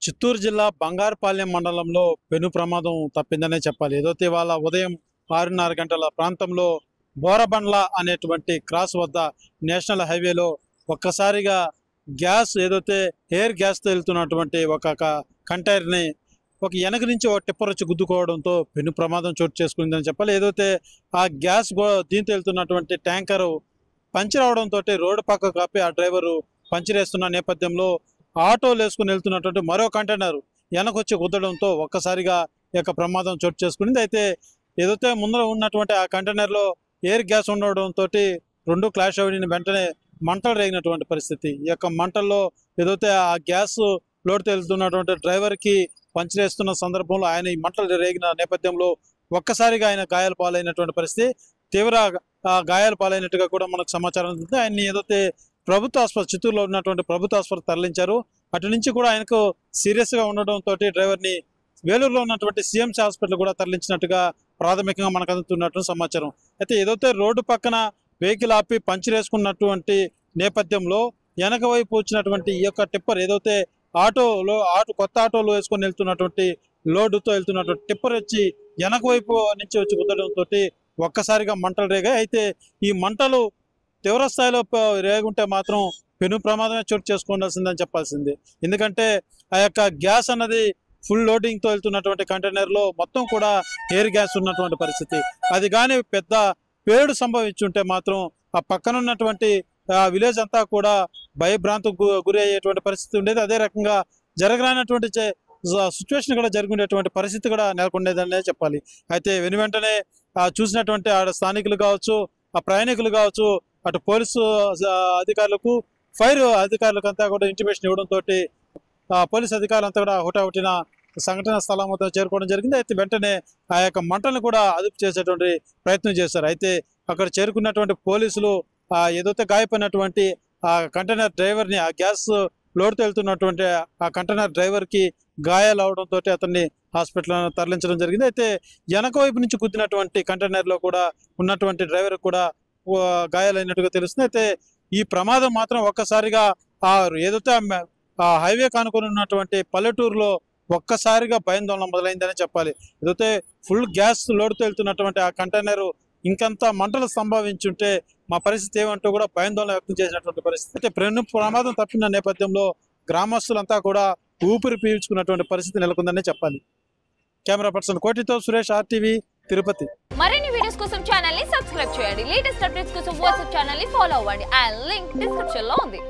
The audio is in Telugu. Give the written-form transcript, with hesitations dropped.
చిత్తూరు జిల్లా బంగారుపాలెం మండలంలో పెను ప్రమాదం తప్పిందనే చెప్పాలి. ఏదైతే ఇవాళ ఉదయం 6:30 గంటల ప్రాంతంలో బోరబండ్ల అనేటువంటి క్రాస్ వద్ద నేషనల్ హైవేలో ఒక్కసారిగా గ్యాస్ ఏదైతే ఎయిర్ గ్యాస్తో వెళ్తున్నటువంటి ఒక కంటైనర్ని ఒక వెనక నుంచి ఒక టిప్పర్ వచ్చి గుద్దుకోవడంతో పెను ప్రమాదం చోటు చేసుకుందని చెప్పాలి. ఏదైతే ఆ గ్యాస్ దీంతో వెళ్తున్నటువంటి ట్యాంకరు పంచర్ అవడంతో రోడ్డు పక్క కాపి ఆ డ్రైవరు పంచర్ వేస్తున్న నేపథ్యంలో ఆటోలు వేసుకుని వెళ్తున్నటువంటి మరో కంటైనర్ వెనకొచ్చి గుద్దడంతో ఒక్కసారిగా ఈ యొక్క ప్రమాదం చోటు చేసుకుంది. అయితే ఏదైతే ముందర ఉన్నటువంటి ఆ కంటైనర్లో ఎయిర్ గ్యాస్ ఉండడంతో రెండు క్లాష్ అవ్వని వెంటనే మంటలు రేగినటువంటి పరిస్థితి. ఈ యొక్క మంటల్లో ఏదైతే ఆ గ్యాస్ లోడ్తో వెళ్తున్నటువంటి డ్రైవర్కి పంచర్ వేస్తున్న సందర్భంలో ఆయన ఈ మంటలు రేగిన నేపథ్యంలో ఒక్కసారిగా ఆయన గాయాల పాలైనటువంటి పరిస్థితి, తీవ్ర గాయాల పాలైనట్టుగా కూడా మనకు సమాచారం ఉంది. ఆయన్ని ఏదైతే ప్రభుత్వ ఆసుపత్రి చిత్తూరులో ఉన్నటువంటి ప్రభుత్వ ఆసుపత్రి తరలించారు. అటు నుంచి కూడా ఆయనకు సీరియస్గా ఉండడంతో డ్రైవర్ని వేలూరులో ఉన్నటువంటి సిఎంసి హాస్పిటల్ కూడా తరలించినట్టుగా ప్రాథమికంగా మనకు అందుతున్నట్టు సమాచారం. అయితే ఏదైతే రోడ్డు పక్కన వెహికల్ ఆపి పంచర్ వేసుకున్నటువంటి నేపథ్యంలో వెనక వైపు వచ్చినటువంటి ఈ యొక్క టిప్పర్ ఏదైతే కొత్త ఆటోలో వేసుకొని వెళ్తున్నటువంటి లోడుతో వెళ్తున్నటువంటి టిప్పర్ వచ్చి వెనక వైపు నుంచి వచ్చి కుదరడంతో ఒక్కసారిగా మంటలు రేగాయి. అయితే ఈ మంటలు తీవ్ర స్థాయిలో రేగుంటే మాత్రం పెను ప్రమాదమే చోటు చేసుకోవాల్సిందని చెప్పాల్సింది. ఎందుకంటే ఆ యొక్క గ్యాస్ అన్నది ఫుల్ లోడింగ్తో వెళ్తున్నటువంటి కంటైనర్లో మొత్తం కూడా ఎయిర్ గ్యాస్ ఉన్నటువంటి పరిస్థితి. అది కానీ పెద్ద పేలుడు సంభవించుంటే మాత్రం ఆ పక్కన ఉన్నటువంటి విలేజ్ అంతా కూడా భయభ్రాంతికి గురి అయ్యేటువంటి పరిస్థితి ఉండేది. అదే రకంగా జరగరానటువంటి సిచ్యువేషన్ కూడా జరుగుండేటువంటి పరిస్థితి కూడా నెలకొండేదనే చెప్పాలి. అయితే వెంటనే చూసినటువంటి ఆడ స్థానికులు కావచ్చు, ఆ ప్రయాణికులు కావచ్చు, అటు పోలీసు అధికారులకు ఫైర్ అధికారులకు అంతా కూడా ఇంటిమేషన్ ఇవ్వడంతో పోలీసు అధికారులంతా కూడా హుటాహుటిన సంఘటన స్థలం వద్ద చేరుకోవడం జరిగింది. అయితే వెంటనే ఆ యొక్క మంటలను కూడా అదుపు చేసేటువంటి ప్రయత్నం చేశారు. అయితే అక్కడ చేరుకున్నటువంటి పోలీసులు ఏదైతే గాయపడినటువంటి ఆ కంటైనర్ డ్రైవర్ని, ఆ గ్యాస్ లోడ్తో వెళ్తున్నటువంటి ఆ కంటైనర్ డ్రైవర్కి గాయాలు అవడంతో అతన్ని హాస్పిటల్ తరలించడం జరిగింది. అయితే వెనక వైపు నుంచి గుద్దినటువంటి కంటైనర్లో కూడా ఉన్నటువంటి డ్రైవర్ కూడా గాయాలైనట్టుగా తెలుస్తుంది. అయితే ఈ ప్రమాదం మాత్రం ఒక్కసారిగా ఏదైతే హైవే కానుకొని ఉన్నటువంటి పల్లెటూరులో ఒక్కసారిగా భయాందోళన మొదలైందని చెప్పాలి. ఏదైతే ఫుల్ గ్యాస్ లోడ్తో వెళ్తున్నటువంటి ఆ కంటైనర్ ఇంకంతా మంటలు సంభవించుంటే మా పరిస్థితి ఏమంటూ కూడా భయాందోళన వ్యక్తం చేసినటువంటి పరిస్థితి. అయితే ప్రమాదం తప్పిన నేపథ్యంలో గ్రామస్తులంతా కూడా ఊపిరి పీల్చుకున్నటువంటి పరిస్థితి నెలకొందని చెప్పాలి. కెమెరా పర్సన్ కోటితో సురేష్, RTV, తిరుపతి. మరిన్ని వీడియోస్ కోసం ఛానల్ ని సబ్స్క్రైబ్ చేయండి. లేటెస్ట్ అప్డేట్స్ కోసం వాట్సాప్ ఛానల్ ని ఫాలో అవ్వండి. ఆ లింక్ డిస్క్రిప్షన్ లో ఉంది.